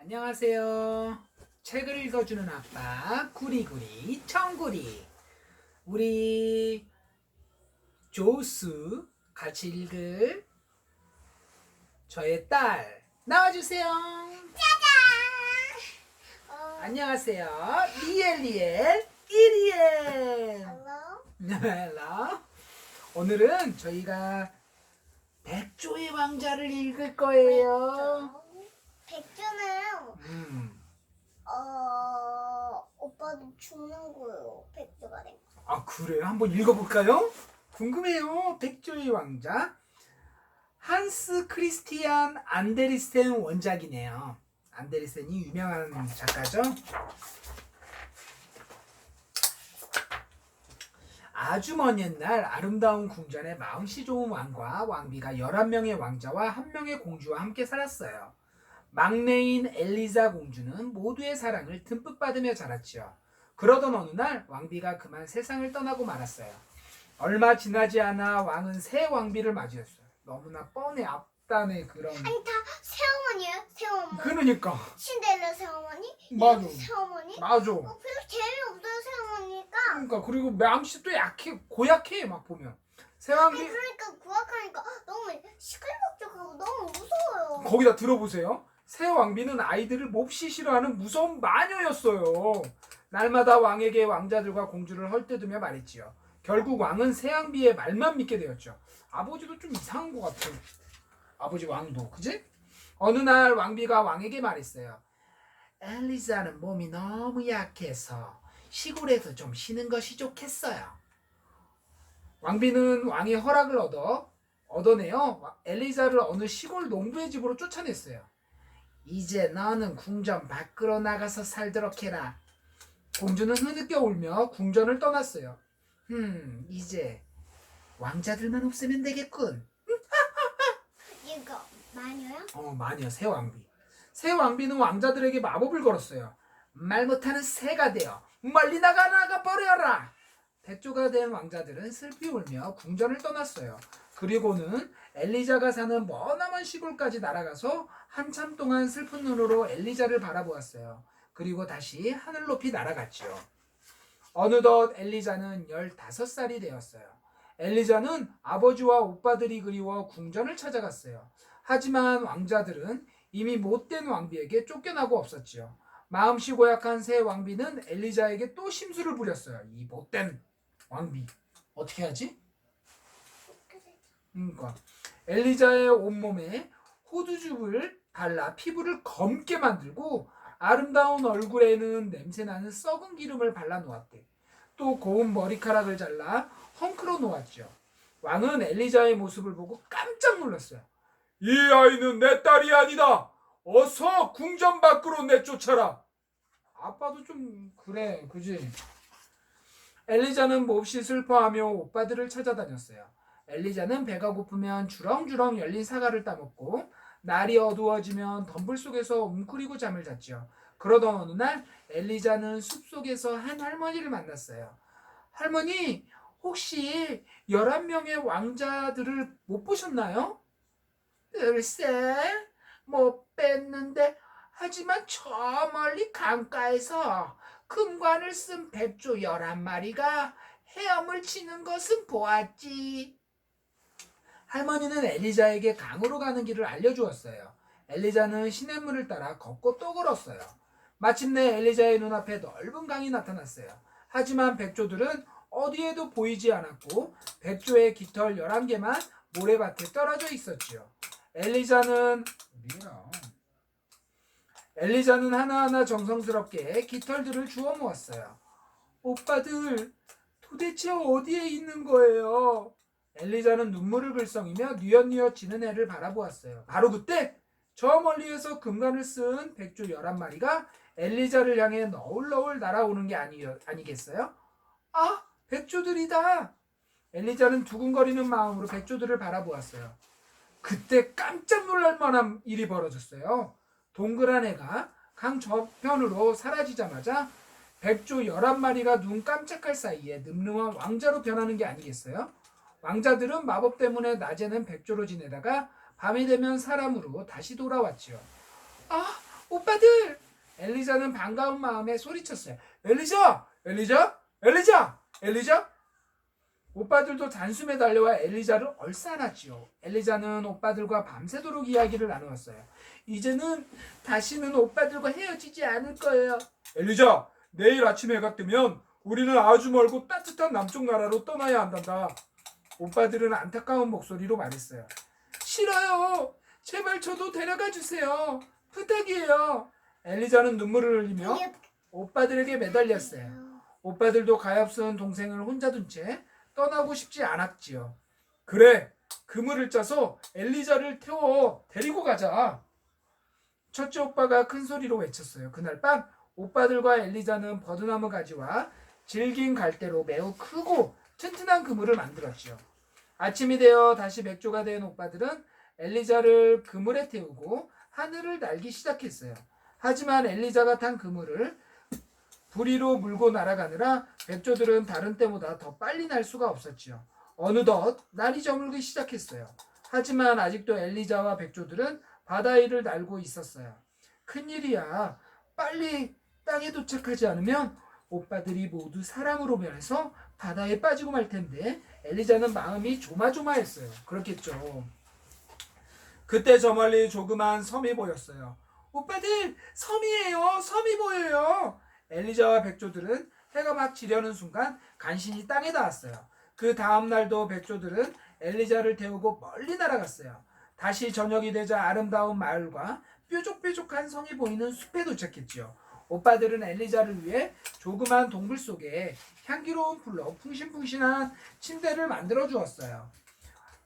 안녕하세요. 책을 읽어주는 아빠 구리구리 청구리. 우리 조수 같이 읽을 저의 딸 나와주세요. 안녕하세요. 리엘 이리엘. 헬로. 오늘은 저희가 백조의 왕자를 읽을 거예요. 백조는 오빠도 죽는 거예요. 백조가 된 거. 아, 그래요? 한번 읽어볼까요? 궁금해요. 백조의 왕자. 한스 크리스티안 안데르센 원작이네요. 안데르센이 유명한 작가죠. 아주 먼 옛날 아름다운 궁전에 마음씨 좋은 왕과 왕비가 11명의 왕자와 1명의 공주와 함께 살았어요. 막내인 엘리자 공주는 모두의 사랑을 듬뿍 받으며 자랐지요. 그러던 어느 날 왕비가 그만 세상을 떠나고 말았어요. 얼마 지나지 않아 왕은 새 왕비를 맞이했어요. 너무나 뻔해 앞단의 그런. 아니 다 새어머니예요? 새어머니. 그러니까. 신데렐라 새어머니? 맞아. 새어머니? 맞아. 별로 재미없어요 새어머니가. 그러니까 그리고 마음씨도 약해, 고약해 막 보면. 새 왕비. 그러니까 구악하니까 너무 시끌벅적하고 너무 무서워요. 거기다 들어보세요. 새 왕비는 아이들을 몹시 싫어하는 무서운 마녀였어요. 날마다 왕에게 왕자들과 공주를 헐뜯으며 말했지요. 결국 왕은 새 왕비의 말만 믿게 되었죠. 아버지도 좀 이상한 것 같아. 아버지 왕도, 그지? 어느 날 왕비가 왕에게 말했어요. 엘리자는 몸이 너무 약해서 시골에서 좀 쉬는 것이 좋겠어요. 왕비는 왕의 허락을 얻어내어 엘리자를 어느 시골 농부의 집으로 쫓아냈어요. 이제 너는 궁전 밖으로 나가서 살도록 해라. 공주는 흐느껴 울며 궁전을 떠났어요. 이제 왕자들만 없으면 되겠군. 이거 마녀야? 마녀 새 왕비. 새 왕비는 왕자들에게 마법을 걸었어요. 말 못하는 새가 되어 멀리 나가 버려라. 백조가 된 왕자들은 슬피 울며 궁전을 떠났어요. 그리고는 엘리자가 사는 머나먼 시골까지 날아가서 한참 동안 슬픈 눈으로 엘리자를 바라보았어요. 그리고 다시 하늘 높이 날아갔지요. 어느덧 엘리자는 15살이 되었어요. 엘리자는 아버지와 오빠들이 그리워 궁전을 찾아갔어요. 하지만 왕자들은 이미 못된 왕비에게 쫓겨나고 없었지요. 마음씨 고약한 새 왕비는 엘리자에게 또 심술을 부렸어요. 이 못된 왕비. 어떻게 하지? 그러니까 엘리자의 온몸에 호두즙을 발라 피부를 검게 만들고 아름다운 얼굴에는 냄새나는 썩은 기름을 발라 놓았대. 또 고운 머리카락을 잘라 헝클어 놓았죠. 왕은 엘리자의 모습을 보고 깜짝 놀랐어요. 이 아이는 내 딸이 아니다. 어서 궁전 밖으로 내쫓아라. 아빠도 좀 그래, 그지? 엘리자는 몹시 슬퍼하며 오빠들을 찾아다녔어요. 엘리자는 배가 고프면 주렁주렁 열린 사과를 따먹고 날이 어두워지면 덤불 속에서 웅크리고 잠을 잤지요. 그러던 어느 날 엘리자는 숲속에서 한 할머니를 만났어요. 할머니, 혹시 11명의 왕자들을 못 보셨나요? 글쎄, 못 뵀는데 하지만 저 멀리 강가에서 금관을 쓴 백조 11마리가 헤엄을 치는 것은 보았지. 할머니는 엘리자에게 강으로 가는 길을 알려주었어요. 엘리자는 시냇물을 따라 걷고 또 걸었어요. 마침내 엘리자의 눈앞에 넓은 강이 나타났어요. 하지만 백조들은 어디에도 보이지 않았고 백조의 깃털 11개만 모래밭에 떨어져 있었지요. 엘리자는 하나하나 정성스럽게 깃털들을 주워 모았어요. 오빠들, 도대체 어디에 있는 거예요? 엘리자는 눈물을 글썽이며 뉘엿뉘엿 지는 애를 바라보았어요. 바로 그때 저 멀리에서 금관을 쓴 백조 11마리가 엘리자를 향해 너울너울 날아오는 게 아니겠어요? 아, 백조들이다. 엘리자는 두근거리는 마음으로 백조들을 바라보았어요. 그때 깜짝 놀랄 만한 일이 벌어졌어요. 동그란 애가 강 저편으로 사라지자마자 백조 11마리가 눈 깜짝할 사이에 늠름한 왕자로 변하는 게 아니겠어요? 왕자들은 마법 때문에 낮에는 백조로 지내다가 밤이 되면 사람으로 다시 돌아왔지요. 아, 오빠들! 엘리자는 반가운 마음에 소리쳤어요. 엘리자! 엘리자! 엘리자! 엘리자! 오빠들도 단숨에 달려와 엘리자를 얼싸안았지요. 엘리자는 오빠들과 밤새도록 이야기를 나누었어요. 이제는 다시는 오빠들과 헤어지지 않을 거예요. 엘리자, 내일 아침에 해가 뜨면 우리는 아주 멀고 따뜻한 남쪽 나라로 떠나야 한단다. 오빠들은 안타까운 목소리로 말했어요. 싫어요. 제발 저도 데려가 주세요. 부탁이에요. 엘리자는 눈물을 흘리며 이게 오빠들에게 매달렸어요. 오빠들도 가엾은 동생을 혼자 둔 채 떠나고 싶지 않았지요. 그래, 그물을 짜서 엘리자를 태워 데리고 가자. 첫째 오빠가 큰 소리로 외쳤어요. 그날 밤 오빠들과 엘리자는 버드나무 가지와 질긴 갈대로 매우 크고 튼튼한 그물을 만들었지요. 아침이 되어 다시 맥주가 된 오빠들은 엘리자를 그물에 태우고 하늘을 날기 시작했어요. 하지만 엘리자가 탄 그물을 부리로 물고 날아가느라 백조들은 다른 때보다 더 빨리 날 수가 없었지요. 어느덧 날이 저물기 시작했어요. 하지만 아직도 엘리자와 백조들은 바다 위를 날고 있었어요. 큰일이야. 빨리 땅에 도착하지 않으면 오빠들이 모두 사람으로 변해서 바다에 빠지고 말 텐데. 엘리자는 마음이 조마조마했어요. 그렇겠죠. 그때 저 멀리 조그만 섬이 보였어요. 오빠들, 섬이에요. 섬이 보여요. 엘리자와 백조들은 해가 막 지려는 순간 간신히 땅에 닿았어요. 그 다음 날도 백조들은 엘리자를 태우고 멀리 날아갔어요. 다시 저녁이 되자 아름다운 마을과 뾰족뾰족한 성이 보이는 숲에 도착했지요. 오빠들은 엘리자를 위해 조그만 동굴 속에 향기로운 풀로 풍신풍신한 침대를 만들어 주었어요.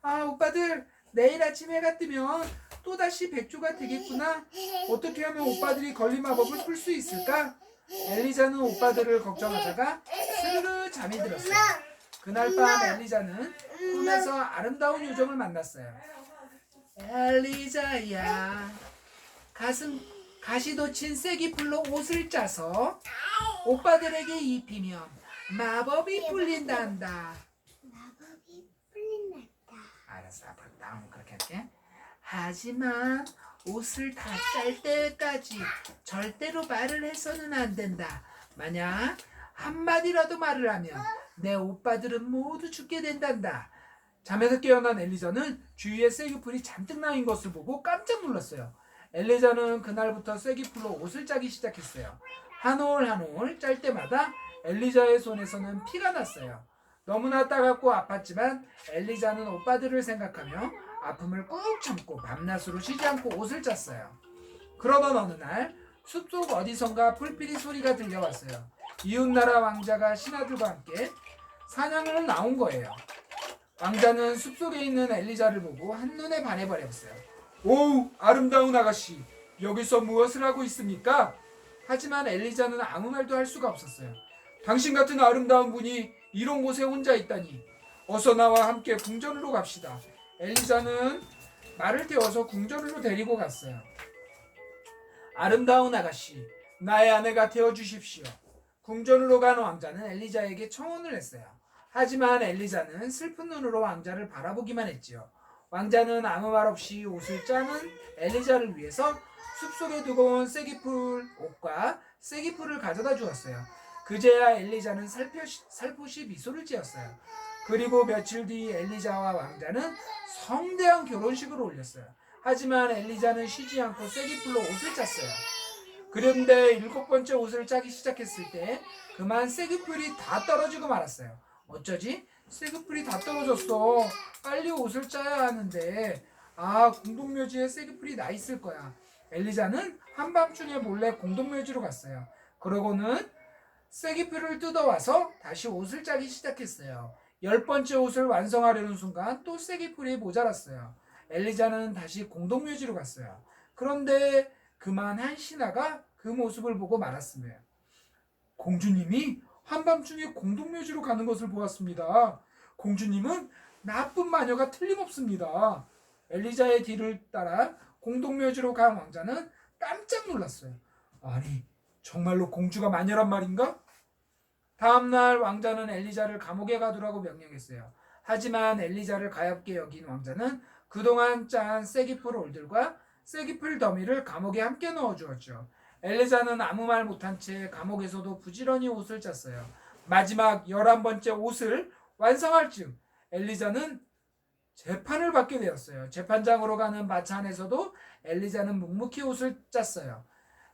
아, 오빠들, 내일 아침 해가 뜨면 또다시 백조가 되겠구나. 어떻게 하면 오빠들이 걸린 마법을 풀 수 있을까? 엘리자는 오빠들을 걱정하다가 스르르 잠이 들었어요. 그날 밤 엘리자는 꿈에서 아름다운 요정을 만났어요. 엘리자야, 가시 돋친 쐐기풀로 옷을 짜서 오빠들에게 입히면 마법이 풀린단다. 마법이 풀린다. 알았어, 앞으로 다음 그렇게 할게. 하지만 옷을 다 짤 때까지 절대로 말을 해서는 안 된다. 만약 한마디라도 말을 하면 내 오빠들은 모두 죽게 된단다. 잠에서 깨어난 엘리자는 주위에 쐐기풀이 잔뜩 나인 것을 보고 깜짝 놀랐어요. 엘리자는 그날부터 쐐기풀로 옷을 짜기 시작했어요. 한 올 한 올 짤 때마다 엘리자의 손에서는 피가 났어요. 너무나 따갑고 아팠지만 엘리자는 오빠들을 생각하며 아픔을 꾹 참고 밤낮으로 쉬지 않고 옷을 짰어요. 그러던 어느 날 숲속 어디선가 뿔피리 소리가 들려왔어요. 이웃나라 왕자가 신하들과 함께 사냥을 나온 거예요. 왕자는 숲속에 있는 엘리자를 보고 한눈에 반해버렸어요. 오우, 아름다운 아가씨, 여기서 무엇을 하고 있습니까? 하지만 엘리자는 아무 말도 할 수가 없었어요. 당신 같은 아름다운 분이 이런 곳에 혼자 있다니. 어서 나와 함께 궁전으로 갑시다. 엘리자는 말을 태워서 궁전으로 데리고 갔어요. 아름다운 아가씨, 나의 아내가 되어주십시오. 궁전으로 간 왕자는 엘리자에게 청혼을 했어요. 하지만 엘리자는 슬픈 눈으로 왕자를 바라보기만 했지요. 왕자는 아무 말 없이 옷을 짜는 엘리자를 위해서 숲속에 두고 온 쐐기풀 옷과 쐐기풀을 가져다 주었어요. 그제야 엘리자는 살포시 미소를 지었어요. 그리고 며칠 뒤 엘리자와 왕자는 성대한 결혼식을 올렸어요. 하지만 엘리자는 쉬지 않고 쐐기풀로 옷을 짰어요. 그런데 7번째 옷을 짜기 시작했을 때 그만 쐐기풀이 다 떨어지고 말았어요. 어쩌지? 쐐기풀이 다 떨어졌어. 빨리 옷을 짜야 하는데. 공동묘지에 쐐기풀이 나 있을 거야. 엘리자는 한밤중에 몰래 공동묘지로 갔어요. 그러고는 쐐기풀을 뜯어와서 다시 옷을 짜기 시작했어요. 10번째 옷을 완성하려는 순간 또 쐐기풀이 모자랐어요. 엘리자는 다시 공동묘지로 갔어요. 그런데 그만 한 신하가 그 모습을 보고 말았으며, 공주님이 한밤중에 공동묘지로 가는 것을 보았습니다. 공주님은 나쁜 마녀가 틀림없습니다. 엘리자의 뒤를 따라 공동묘지로 간 왕자는 깜짝 놀랐어요. 아니, 정말로 공주가 마녀란 말인가? 다음날 왕자는 엘리자를 감옥에 가두라고 명령했어요. 하지만 엘리자를 가엾게 여긴 왕자는 그동안 짠 쐐기풀 올들과 쐐기풀 더미를 감옥에 함께 넣어주었죠. 엘리자는 아무 말 못한 채 감옥에서도 부지런히 옷을 짰어요. 마지막 11번째 옷을 완성할 즈음 엘리자는 재판을 받게 되었어요. 재판장으로 가는 마차 안에서도 엘리자는 묵묵히 옷을 짰어요.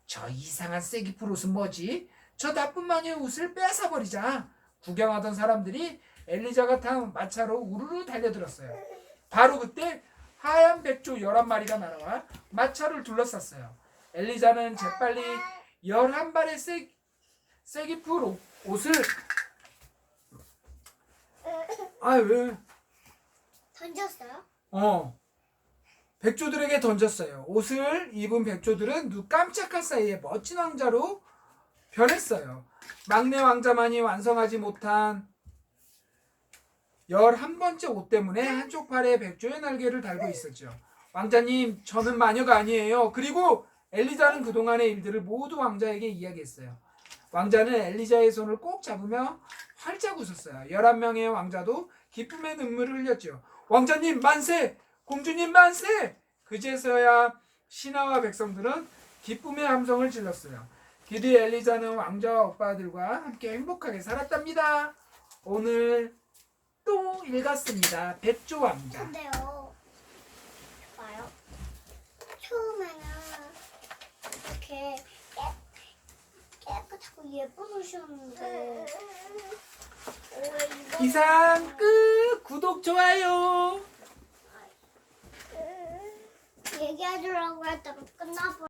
저 이상한 쐐기풀 옷은 뭐지? 저 나쁜 마녀의 옷을 빼앗아버리자. 구경하던 사람들이 엘리자가 탄 마차로 우르르 달려들었어요. 바로 그때 하얀 백조 11마리가 날아와 마차를 둘러쌌어요. 엘리자는 재빨리 11발의 쐐기풀 옷을 왜? 던졌어요? 백조들에게 던졌어요. 옷을 입은 백조들은 눈 깜짝할 사이에 멋진 왕자로 변했어요. 막내 왕자만이 완성하지 못한 11번째 옷 때문에 한쪽 팔에 백조의 날개를 달고 있었죠. 왕자님, 저는 마녀가 아니에요. 그리고 엘리자는 그동안의 일들을 모두 왕자에게 이야기했어요. 왕자는 엘리자의 손을 꼭 잡으며 활짝 웃었어요. 11명의 왕자도 기쁨의 눈물을 흘렸죠. 왕자님 만세! 공주님 만세! 그제서야 신하와 백성들은 기쁨의 함성을 질렀어요. 드디어 엘리자는 왕자와 오빠들과 함께 행복하게 살았답니다. 오늘 또 읽었습니다. 백조 왕자. 근데요, 봐요. 처음에는 이렇게 깨끗하고 예쁜 옷이었는데 이상 끝. 구독 좋아요. 얘기해주려고 했다가 끝나버려.